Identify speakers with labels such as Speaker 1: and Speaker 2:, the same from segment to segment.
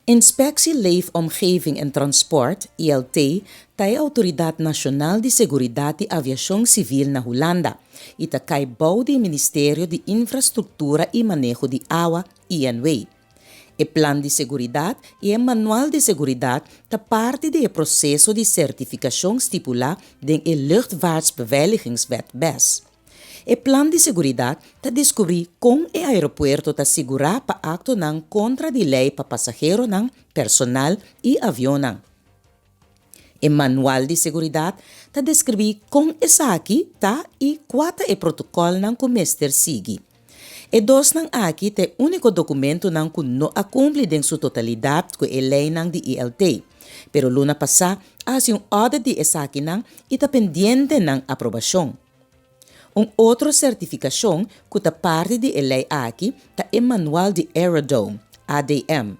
Speaker 1: Inspectie Leefomgeving en Transport, ILT, tay Autoridad Nacional de Seguridad de Aviación Civil na Holanda, itakay bau di Ministerio de Infraestrutura y Manejo de Agua, INW. E Plan de Seguridad e o Manual de Seguridad ta parte do processo de certificação stipula den e Luchtvaartbeveiligingswet BES. E Plan de Seguridad ta descobrir como o aeroporto ta segurar pa acto ng contra de lei pa pasajero ng personal e avião ng. E Manual de Seguridad ta descrever como essa aqui ta e quata e protocolo ng comester sigi. E dos ng aqui te único documento ng kuno a cumplir em sua totalidade com a lei ng de ILT. Pero luna passa, hace audit de essa aqui ng ita pendiente ng aprovação. Outra certificação que ta parte de lei aqui ta é Manual de Aerodrome, ADM.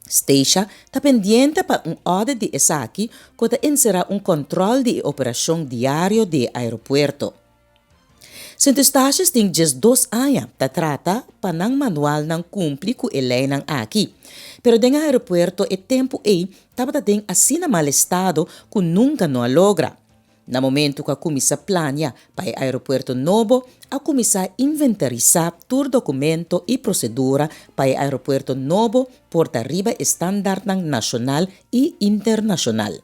Speaker 1: Stacia ta pendiente para audit de essa aqui que ta inserá controle de operação diário de aeroporto. Centro Taxas tem 2 anos ta trata pa ng manual ng cumpli ku lei ng aqui. Pero den aeroporto e tempo taba den assina mal estado ku nunca no logra. Na momento que a comissa plania para o aeroporto novo, a comissa inventarizar tur documento e procedura para o aeroporto novo por arriba standard ng nacional e internacional.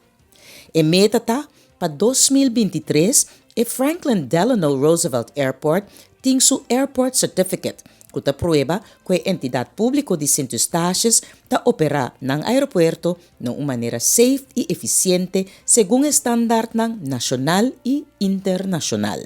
Speaker 1: E meta ta para 2023 e Franklin Delano Roosevelt Airport tem su Airport Certificate, que ta prueba que a entidade pública de Centro Taxas ta opera ng aeroporto de uma maneira safe e eficiente segundo o standard ng nacional e internacional.